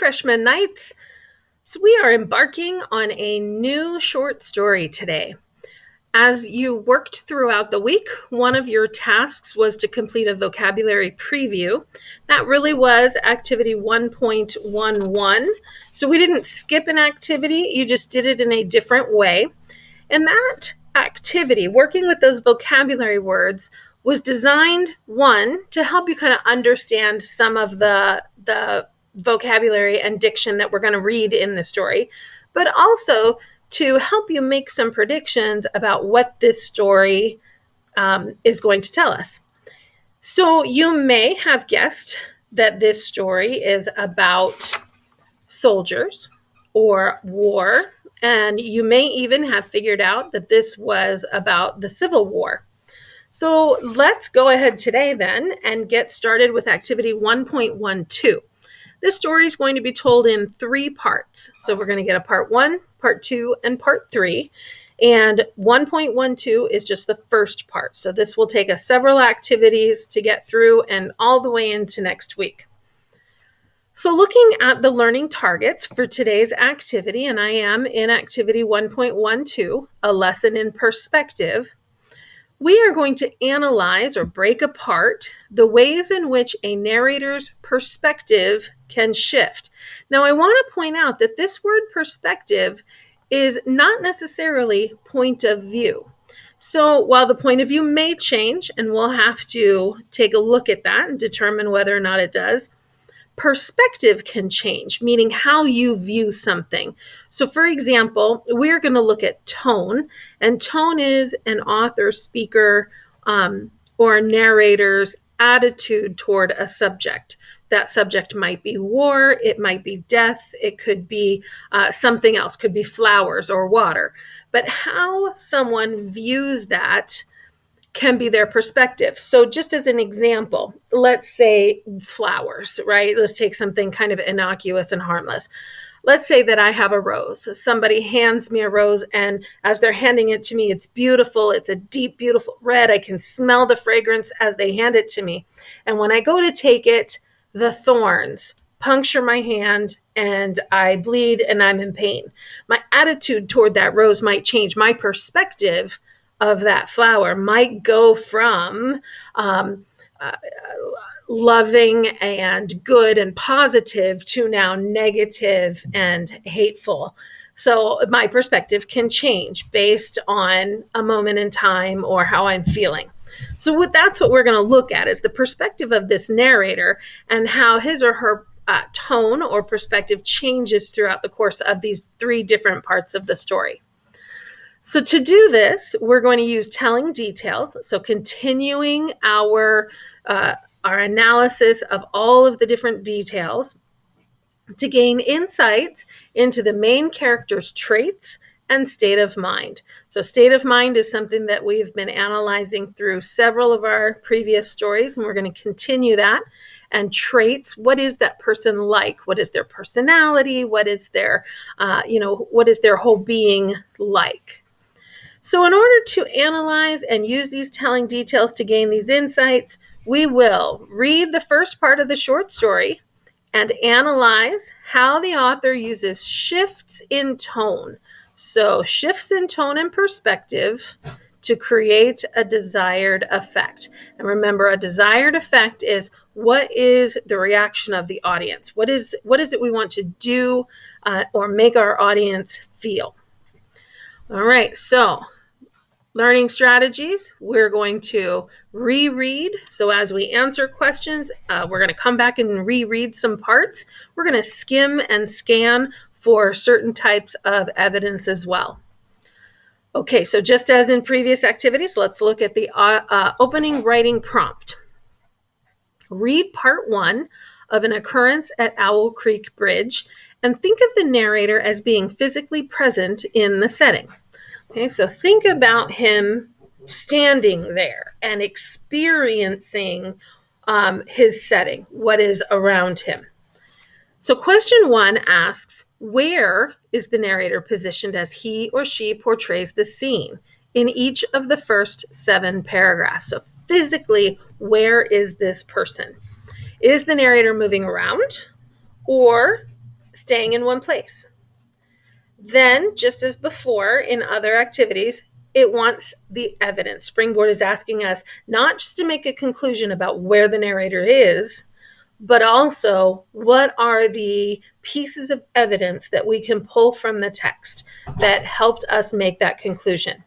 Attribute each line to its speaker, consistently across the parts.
Speaker 1: Freshman Knights. So we are embarking on a new short story today. As you worked throughout the week, one of your tasks was to complete a vocabulary preview. That really was activity 1.11. So we didn't skip an activity, you just did it in a different way. And that activity, working with those vocabulary words, was designed, one, to help you kind of understand some of the vocabulary and diction that we're going to read in the story, but also to help you make some predictions about what this story is going to tell us. So you may have guessed that this story is about soldiers or war, and you may even have figured out that this was about the Civil War. So let's go ahead today then and get started with activity 1.12. This story is going to be told in 3 parts. So we're going to get a part 1, part 2, and part 3. And 1.12 is just the first part. So this will take us several activities to get through and all the way into next week. So looking at the learning targets for today's activity, and I am in activity 1.12, a lesson in perspective, we are going to analyze or break apart the ways in which a narrator's perspective can shift. Now, I want to point out that this word perspective is not necessarily point of view. So while the point of view may change, and we'll have to take a look at that and determine whether or not it does, perspective can change, meaning how you view something. So for example, we're going to look at tone, and tone is an author, speaker, or a narrator's attitude toward a subject. That subject might be war, it might be death, it could be something else, could be flowers or water. But how someone views that can be their perspective. So just as an example, let's say flowers, right? Let's take something kind of innocuous and harmless. Let's say that I have a rose. Somebody hands me a rose, and as they're handing it to me, it's beautiful. It's a deep, beautiful red. I can smell the fragrance as they hand it to me. And when I go to take it, the thorns puncture my hand and I bleed and I'm in pain. My attitude toward that rose might change. My perspective of that flower might go from loving and good and positive to now negative and hateful. So my perspective can change based on a moment in time or how I'm feeling. So that's what we're going to look at, is the perspective of this narrator and how his or her tone or perspective changes throughout the course of these 3 different parts of the story. So to do this, we're going to use telling details. So continuing our analysis of all of the different details to gain insights into the main character's traits and state of mind. So state of mind is something that we've been analyzing through several of our previous stories, and we're going to continue that. And traits, what is that person like? What is their personality? What is their, what is their whole being like? So in order to analyze and use these telling details to gain these insights, we will read the first part of the short story and analyze how the author uses shifts in tone. So shifts in tone and perspective to create a desired effect. And remember, a desired effect is what is the reaction of the audience? What is it we want to do or make our audience feel? All right, so learning strategies, we're going to reread. So as we answer questions, we're going to come back and reread some parts. We're going to skim and scan for certain types of evidence as well. Okay, so just as in previous activities, let's look at the opening writing prompt. Read part 1 of an occurrence at Owl Creek Bridge and think of the narrator as being physically present in the setting. Okay, so think about him standing there and experiencing his setting, what is around him. So question 1 asks, where is the narrator positioned as he or she portrays the scene in each of the first 7 paragraphs? So physically, where is this person? Is the narrator moving around, or staying in one place. Then, just as before in other activities, it wants the evidence. Springboard is asking us not just to make a conclusion about where the narrator is, but also what are the pieces of evidence that we can pull from the text that helped us make that conclusion.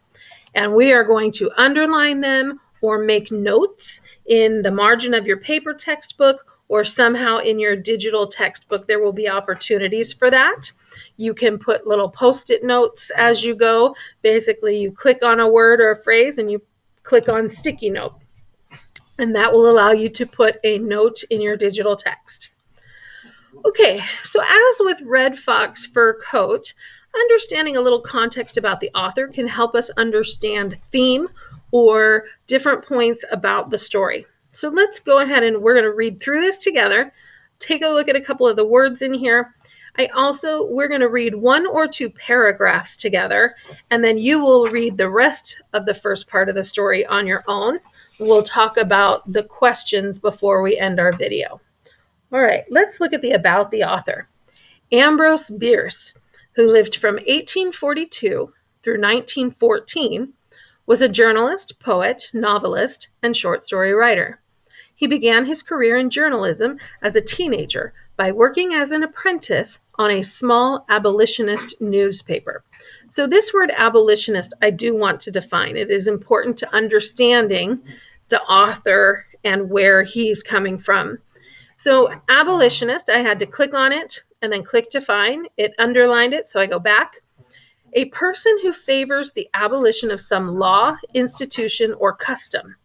Speaker 1: And we are going to underline them or make notes in the margin of your paper textbook or somehow in your digital textbook. There will be opportunities for that. You can put little post-it notes as you go. Basically, you click on a word or a phrase and you click on sticky note. And that will allow you to put a note in your digital text. Okay, so as with Red Fox Fur Coat, understanding a little context about the author can help us understand theme or different points about the story. So let's go ahead and we're going to read through this together. Take a look at a couple of the words in here. We're going to read 1 or 2 paragraphs together, and then you will read the rest of the first part of the story on your own. We'll talk about the questions before we end our video. All right, let's look at about the author. Ambrose Bierce, who lived from 1842 through 1914, was a journalist, poet, novelist, and short story writer. He began his career in journalism as a teenager by working as an apprentice on a small abolitionist newspaper. So this word abolitionist, I do want to define. It is important to understanding the author and where he's coming from. So abolitionist, I had to click on it and then click to find. It underlined it, so I go back. A person who favors the abolition of some law, institution, or custom.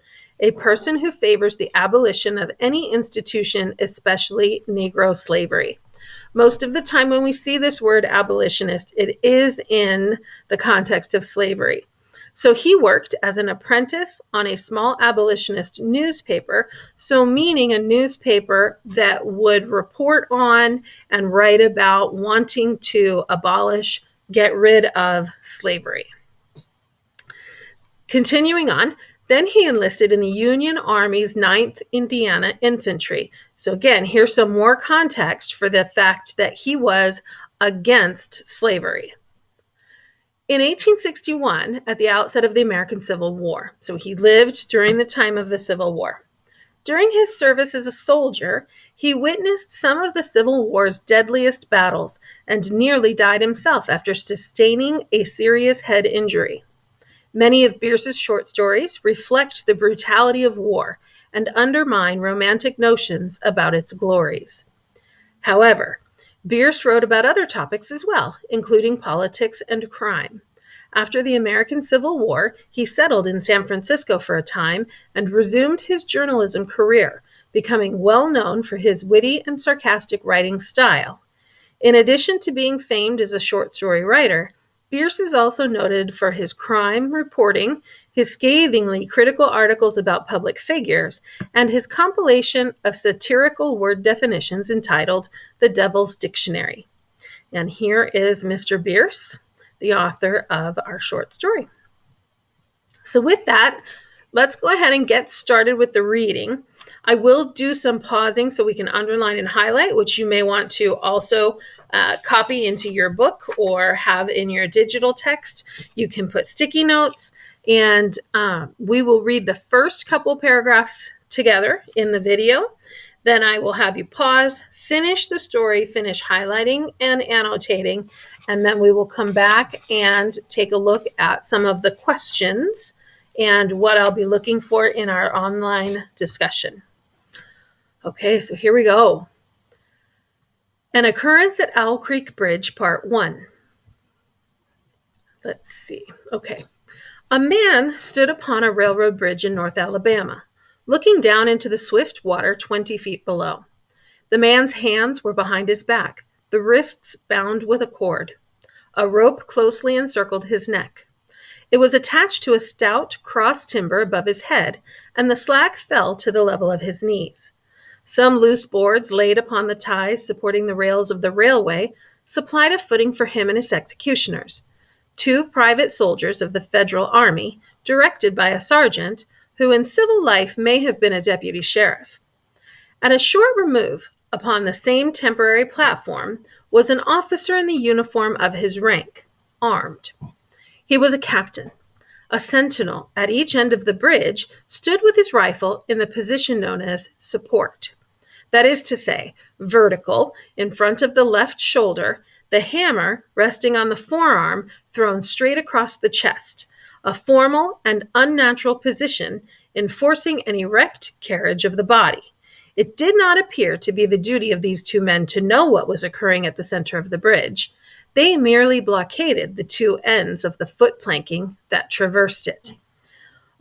Speaker 1: A person who favors the abolition of any institution, especially Negro slavery. Most of the time when we see this word abolitionist, it is in the context of slavery. So he worked as an apprentice on a small abolitionist newspaper, so meaning a newspaper that would report on and write about wanting to abolish, get rid of slavery. Continuing on, then he enlisted in the Union Army's 9th Indiana Infantry. So again, here's some more context for the fact that he was against slavery. In 1861, at the outset of the American Civil War, so he lived during the time of the Civil War. During his service as a soldier, he witnessed some of the Civil War's deadliest battles and nearly died himself after sustaining a serious head injury. Many of Bierce's short stories reflect the brutality of war and undermine romantic notions about its glories. However, Bierce wrote about other topics as well, including politics and crime. After the American Civil War, he settled in San Francisco for a time and resumed his journalism career, becoming well known for his witty and sarcastic writing style. In addition to being famed as a short story writer, Bierce is also noted for his crime reporting, his scathingly critical articles about public figures, and his compilation of satirical word definitions entitled The Devil's Dictionary. And here is Mr. Bierce, the author of our short story. So with that, let's go ahead and get started with the reading. I will do some pausing so we can underline and highlight, which you may want to also copy into your book or have in your digital text. You can put sticky notes, and we will read the first couple paragraphs together in the video. Then I will have you pause, finish the story, finish highlighting and annotating, and then we will come back and take a look at some of the questions and what I'll be looking for in our online discussion. Okay, so here we go. An occurrence at Owl Creek Bridge, Part 1. Let's see. Okay. A man stood upon a railroad bridge in North Alabama, looking down into the swift water 20 feet below. The man's hands were behind his back, the wrists bound with a cord. A rope closely encircled his neck. It was attached to a stout cross timber above his head, and the slack fell to the level of his knees. Some loose boards laid upon the ties supporting the rails of the railway supplied a footing for him and his executioners. 2 private soldiers of the Federal Army, directed by a sergeant, who in civil life may have been a deputy sheriff. At a short remove, Upon the same temporary platform was an officer in the uniform of his rank, armed. He was a captain. A sentinel at each end of the bridge stood with his rifle in the position known as support. That is to say, vertical, in front of the left shoulder, the hammer resting on the forearm thrown straight across the chest, a formal and unnatural position enforcing an erect carriage of the body. It did not appear to be the duty of these two men to know what was occurring at the center of the bridge. They merely blockaded the two ends of the foot planking that traversed it.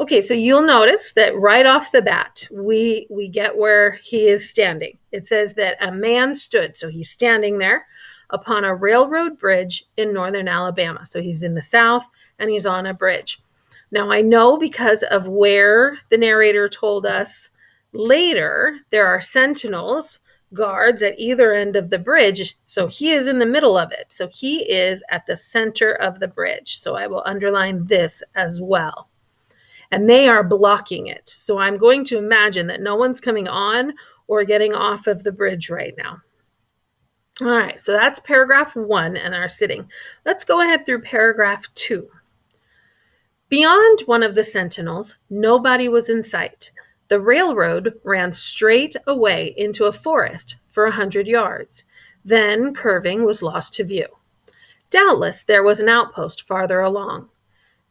Speaker 1: Okay, so you'll notice that right off the bat, we get where he is standing. It says that a man stood, so he's standing there upon a railroad bridge in northern Alabama. So he's in the South and he's on a bridge. Now I know because of where the narrator told us later, there are sentinels, guards at either end of the bridge. So he is in the middle of it. So he is at the center of the bridge. So I will underline this as well. And they are blocking it. So I'm going to imagine that no one's coming on or getting off of the bridge right now. All right, so that's paragraph 1 and our sitting. Let's go ahead through paragraph 2. Beyond one of the sentinels, nobody was in sight. The railroad ran straight away into a forest for 100 yards. Then, curving, was lost to view. Doubtless there was an outpost farther along.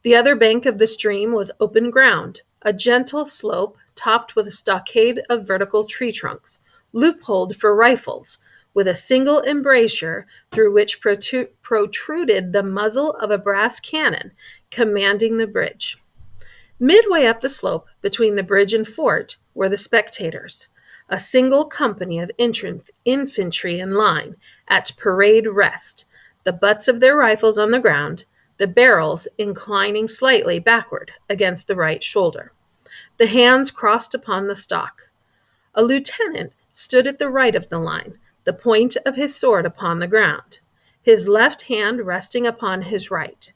Speaker 1: The other bank of the stream was open ground, a gentle slope topped with a stockade of vertical tree trunks, loopholed for rifles, with a single embrasure through which protruded the muzzle of a brass cannon commanding the bridge. Midway up the slope between the bridge and fort were the spectators, a single company of infantry in line at parade rest, the butts of their rifles on the ground, the barrels inclining slightly backward against the right shoulder, the hands crossed upon the stock. A lieutenant stood at the right of the line, the point of his sword upon the ground, his left hand resting upon his right.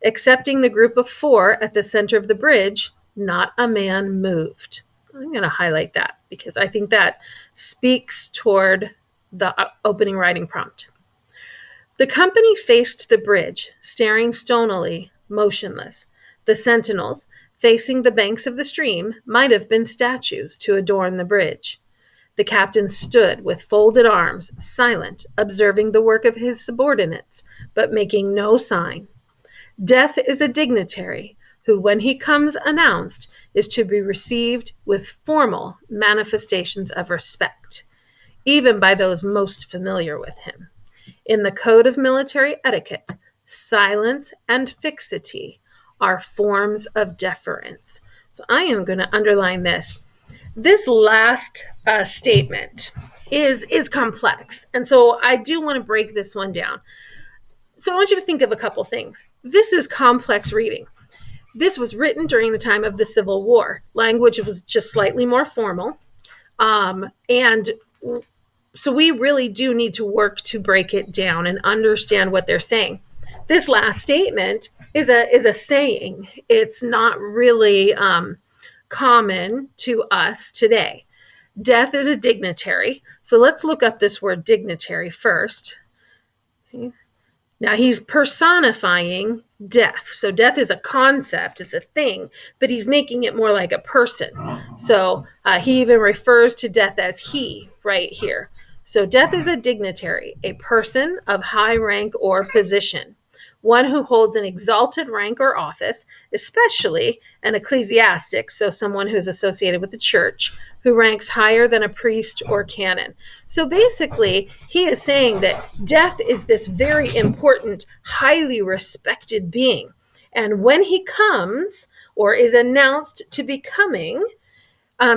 Speaker 1: Excepting the group of 4 at the center of the bridge, not a man moved. I'm going to highlight that because I think that speaks toward the opening writing prompt. The company faced the bridge, staring stonily, motionless. The sentinels, facing the banks of the stream, might have been statues to adorn the bridge. The captain stood with folded arms, silent, observing the work of his subordinates, but making no sign. Death is a dignitary who, when he comes announced, is to be received with formal manifestations of respect, even by those most familiar with him. In the code of military etiquette, silence and fixity are forms of deference. So I am going to underline this. This last statement is complex. And so I do want to break this one down. So I want you to think of a couple things. This is complex reading. This was written during the time of the Civil War. Language was just slightly more formal. And so we really do need to work to break it down and understand what they're saying. This last statement is a saying. It's not really common to us today. Death is a dignitary. So let's look up this word dignitary first. Okay. Now he's personifying death. So death is a concept, it's a thing, but he's making it more like a person. So he even refers to death as he right here. So death is a dignitary, a person of high rank or position, one who holds an exalted rank or office, especially an ecclesiastic, so someone who's associated with the church, who ranks higher than a priest or canon. So basically, he is saying that death is this very important, highly respected being. And when he comes or is announced to be coming,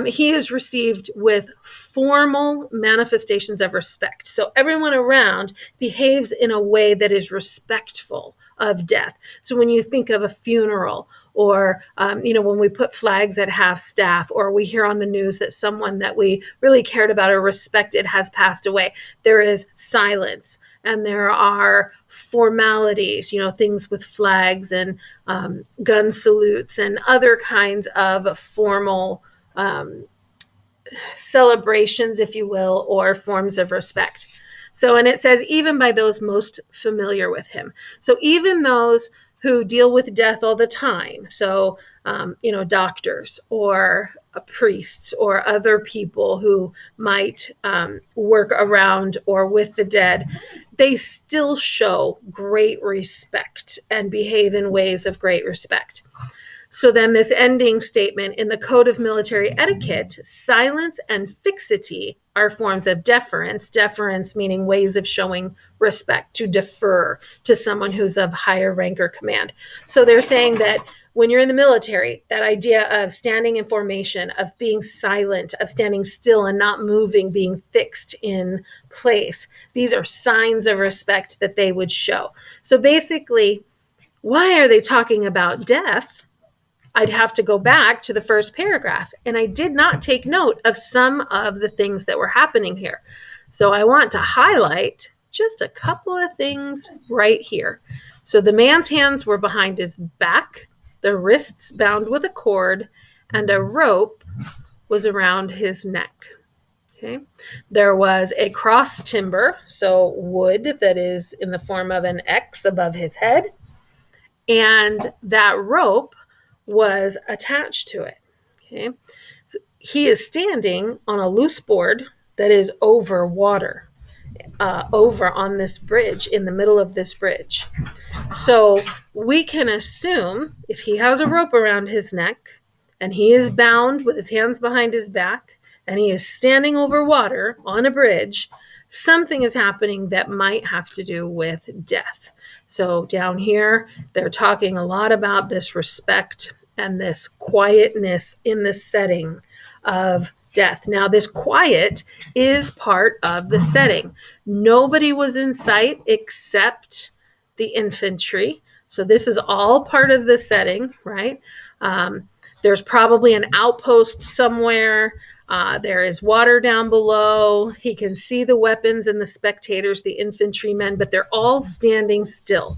Speaker 1: he is received with formal manifestations of respect. So everyone around behaves in a way that is respectful of death. So when you think of a funeral or, when we put flags at half staff or we hear on the news that someone that we really cared about or respected has passed away, there is silence and there are formalities, things with flags and gun salutes and other kinds of formal celebrations, if you will, or forms of respect. So, and it says, even by those most familiar with him. So, even those who deal with death all the time. So, doctors or priests or other people who might work around or with the dead, they still show great respect and behave in ways of great respect. So then this ending statement, in the code of military etiquette, silence and fixity are forms of deference. Deference meaning ways of showing respect, to defer to someone who's of higher rank or command. So they're saying that when you're in the military, that idea of standing in formation, of being silent, of standing still and not moving, being fixed in place, these are signs of respect that they would show. So basically, why are they talking about death? I'd have to go back to the first paragraph, and I did not take note of some of the things that were happening here. So I want to highlight just a couple of things right here. So the man's hands were behind his back, the wrists bound with a cord, and a rope was around his neck. Okay. There was a cross timber, so wood that is in the form of an X above his head, and that rope was attached to it. Okay. So he is standing on a loose board that is over water, over on this bridge, in the middle of this bridge. So we can assume if he has a rope around his neck and he is bound with his hands behind his back and he is standing over water on a bridge, something is happening that might have to do with death. So down here, they're talking a lot about this respect and this quietness in the setting of death. Now, this quiet is part of the setting. Nobody was in sight except the infantry. So this is all part of the setting, right? There's probably an outpost somewhere. There is water down below. He can see the weapons and the spectators, the infantrymen, but they're all standing still.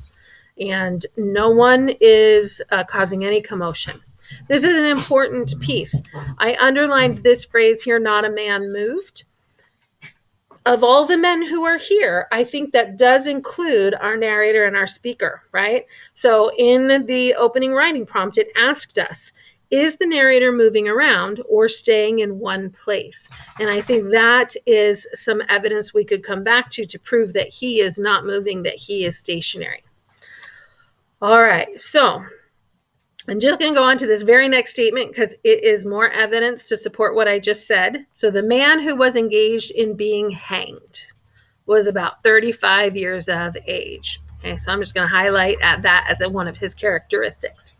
Speaker 1: And no one is causing any commotion. This is an important piece. I underlined this phrase here, not a man moved. Of all the men who are here, I think that does include our narrator and our speaker, right? So in the opening writing prompt, it asked us, is the narrator moving around or staying in one place? And I think that is some evidence we could come back to prove that he is not moving, that he is stationary. All right, so I'm just going to go on to this very next statement because it is more evidence to support what I just said. So the man who was engaged in being hanged was about 35 years of age. Okay, so I'm just going to highlight that as one of his characteristics.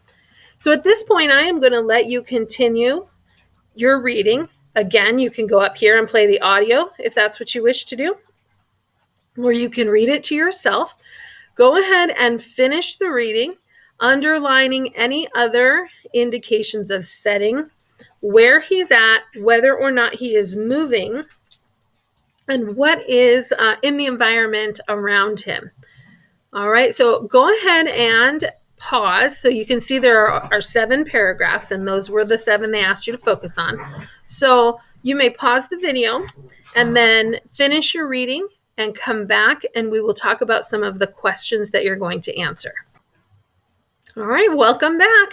Speaker 1: So at this point, I am going to let you continue your reading. Again, you can go up here and play the audio if that's what you wish to do, or you can read it to yourself. Go ahead and finish the reading, underlining any other indications of setting, where he's at, whether or not he is moving, and what is in the environment around him. All right, so go ahead and pause. So you can see there are 7 paragraphs, and those were the 7 they asked you to focus on. So you may pause the video and then finish your reading and come back, and we will talk about some of the questions that you're going to answer. All right, welcome back.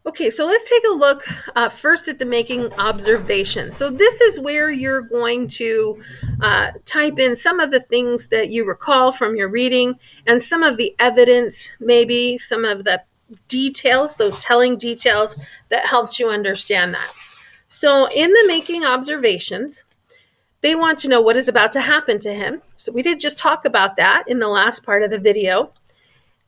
Speaker 1: Okay, so let's take a look first at the making observations. So this is where you're going to type in some of the things that you recall from your reading and some of the evidence, maybe some of the details, those telling details that helped you understand that. So in the making observations, they want to know what is about to happen to him. So we did just talk about that in the last part of the video.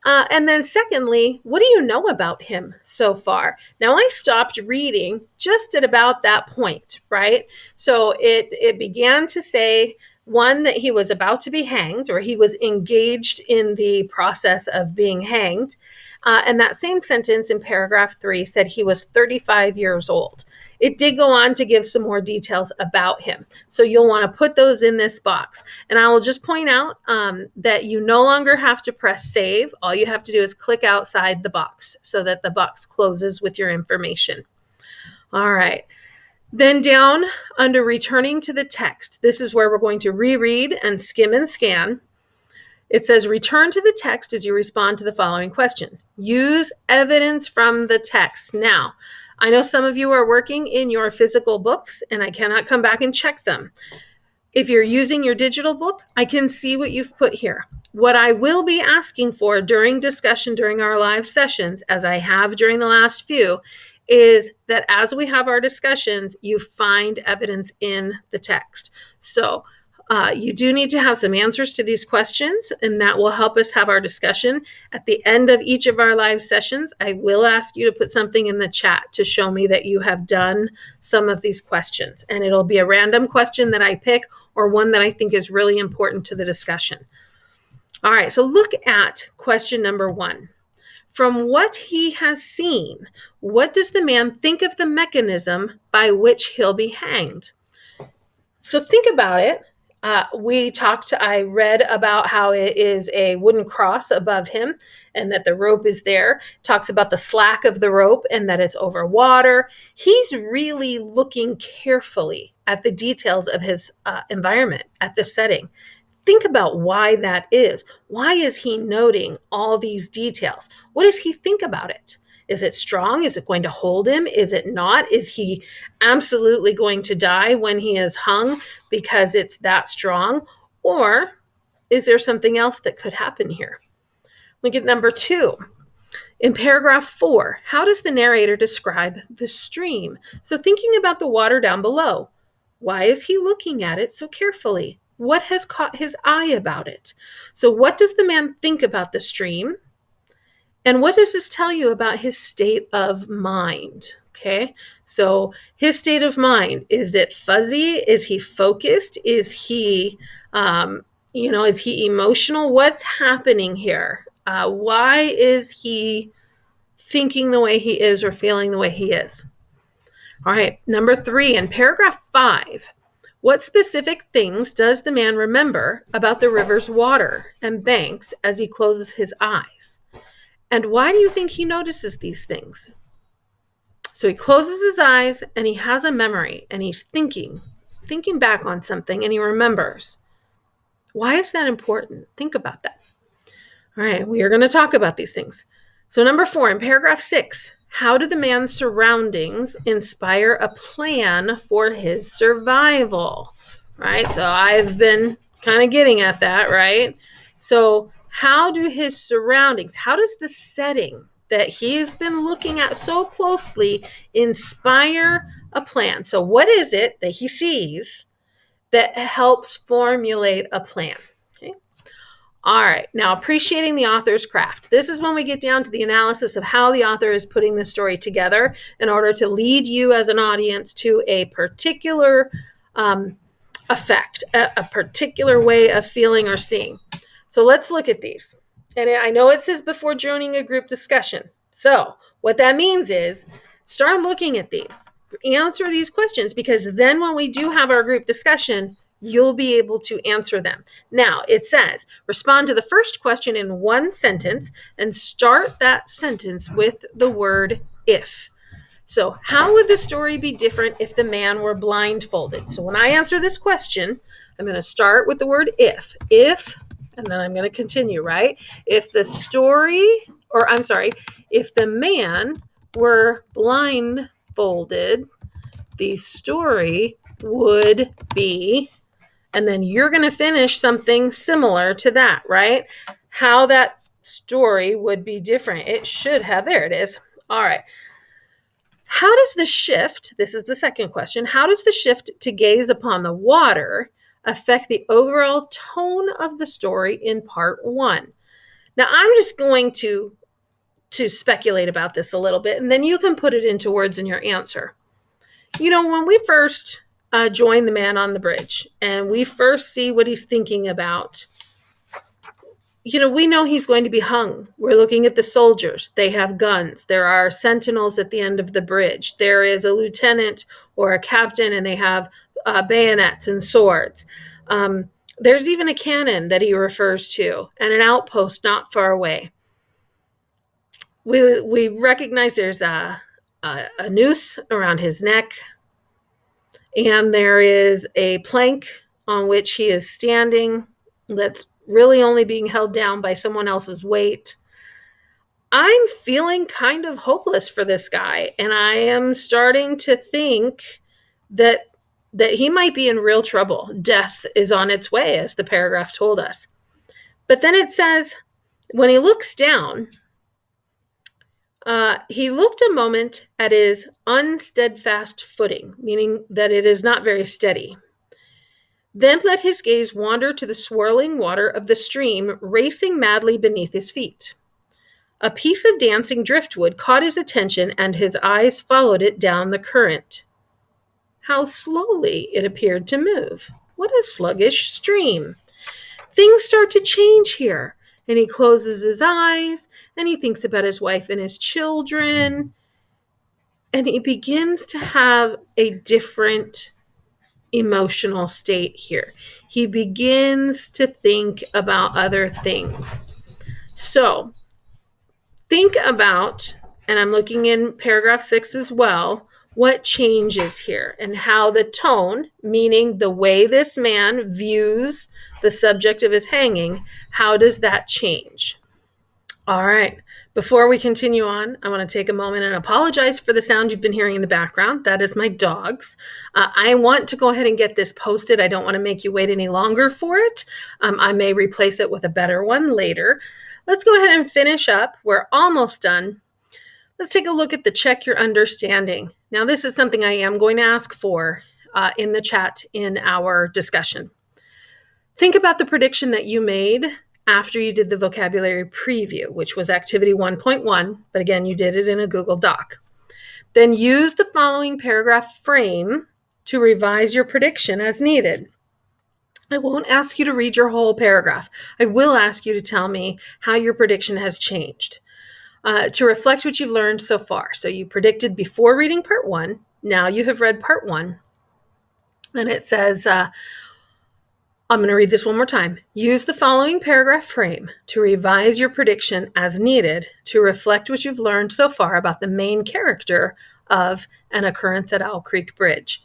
Speaker 1: And then secondly, what do you know about him so far? Now, I stopped reading just at about that point, right? So it began to say, one, that he was about to be hanged, or he was engaged in the process of being hanged. And that same sentence in paragraph 3 said he was 35 years old. It did go on to give some more details about him. So you'll want to put those in this box. And I will just point out that you no longer have to press save. All you have to do is click outside the box so that the box closes with your information. All right. Then down under returning to the text, this is where we're going to reread and skim and scan. It says, return to the text as you respond to the following questions. Use evidence from the text. Now, I know some of you are working in your physical books, and I cannot come back and check them. If you're using your digital book, I can see what you've put here. What I will be asking for during discussion during our live sessions, as I have during the last few, is that as we have our discussions, you find evidence in the text. So you do need to have some answers to these questions, and that will help us have our discussion. At the end of each of our live sessions, I will ask you to put something in the chat to show me that you have done some of these questions. And it'll be a random question that I pick or one that I think is really important to the discussion. All right, so look at question number 1. From what he has seen, what does the man think of the mechanism by which he'll be hanged? So think about it. I read about how it is a wooden cross above him and that the rope is there. Talks about the slack of the rope and that it's over water. He's really looking carefully at the details of his environment, at the setting. Think about why that is. Why is he noting all these details? What does he think about it? Is it strong? Is it going to hold him? Is it not? Is he absolutely going to die when he is hung because it's that strong? Or is there something else that could happen here? Look at number 2. In paragraph 4, how does the narrator describe the stream? So thinking about the water down below, why is he looking at it so carefully? What has caught his eye about it? So what does the man think about the stream? And what does this tell you about his state of mind? Okay, so his state of mind, is it fuzzy? Is he focused? Is he, is he emotional? What's happening here? Why is he thinking the way he is or feeling the way he is? All right, number 3, in paragraph 5, what specific things does the man remember about the river's water and banks as he closes his eyes? And why do you think he notices these things? So he closes his eyes and he has a memory and he's thinking back on something and he remembers. Why is that important? Think about that. All right, we are going to talk about these things. So number 4, in paragraph 6, how do the man's surroundings inspire a plan for his survival? Right, so I've been kind of getting at that, right? So how do his surroundings, how does the setting that he's been looking at so closely inspire a plan? So what is it that he sees that helps formulate a plan? Okay. All right. Now, appreciating the author's craft. This is when we get down to the analysis of how the author is putting the story together in order to lead you as an audience to a particular effect, a particular way of feeling or seeing. So let's look at these. And I know it says before joining a group discussion. So what that means is start looking at these, answer these questions, because then when we do have our group discussion, you'll be able to answer them. Now, it says, respond to the first question in one sentence and start that sentence with the word if. So how would the story be different if the man were blindfolded? So when I answer this question, I'm going to start with the word if. If, and then I'm going to continue, right? If the man were blindfolded, the story would be, and then you're going to finish something similar to that, right? How that story would be different. It should have, there it is. All right. How does the shift, this is the second question, how does the shift to gaze upon the water affect the overall tone of the story in part 1? Now, I'm just going to speculate about this a little bit, and then you can put it into words in your answer. When we first join the man on the bridge and we first see what he's thinking about, we know he's going to be hung. We're looking at the soldiers. They have guns. There are sentinels at the end of the bridge. There is a lieutenant or a captain, and they have bayonets and swords. There's even a cannon that he refers to and an outpost not far away. We recognize there's a noose around his neck. And there is a plank on which he is standing that's really only being held down by someone else's weight. I'm feeling kind of hopeless for this guy, and I am starting to think that he might be in real trouble. Death is on its way, as the paragraph told us. But then it says, when he looks down, he looked a moment at his unsteadfast footing, meaning that it is not very steady. Then let his gaze wander to the swirling water of the stream racing madly beneath his feet. A piece of dancing driftwood caught his attention, and his eyes followed it down the current. How slowly it appeared to move. What a sluggish stream. Things start to change here. And he closes his eyes, and he thinks about his wife and his children. And he begins to have a different emotional state here. He begins to think about other things. So, think about, and I'm looking in paragraph 6 as well, what changes here and how the tone, meaning the way this man views the subject of his hanging, how does that change? All right. Before we continue on, I want to take a moment and apologize for the sound you've been hearing in the background. That is my dogs. I want to go ahead and get this posted. I don't want to make you wait any longer for it. I may replace it with a better one later. Let's go ahead and finish up. We're almost done. Let's take a look at the check your understanding. Now, this is something I am going to ask for in the chat in our discussion. Think about the prediction that you made after you did the vocabulary preview, which was activity 1.1, but again, you did it in a Google Doc. Then use the following paragraph frame to revise your prediction as needed. I won't ask you to read your whole paragraph. I will ask you to tell me how your prediction has changed. To reflect what you've learned so far. So you predicted before reading part 1. Now you have read part 1. And it says, I'm going to read this one more time. Use the following paragraph frame to revise your prediction as needed to reflect what you've learned so far about the main character of An Occurrence at Owl Creek Bridge.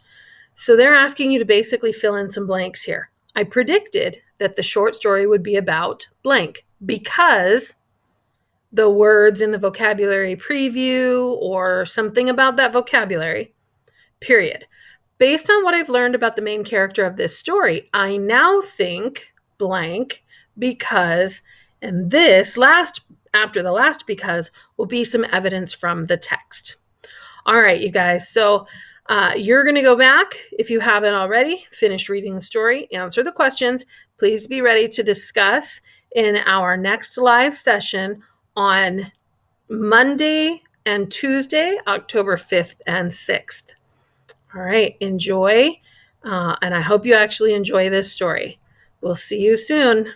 Speaker 1: So they're asking you to basically fill in some blanks here. I predicted that the short story would be about blank because the words in the vocabulary preview or something about that vocabulary, period. Based on what I've learned about the main character of this story, I now think blank because, and this after the last because, will be some evidence from the text. All right, you guys. So you're going to go back, if you haven't already, finish reading the story, answer the questions. Please be ready to discuss in our next live session on Monday and Tuesday, October 5th and 6th. All right, enjoy, and I hope you actually enjoy this story. We'll see you soon.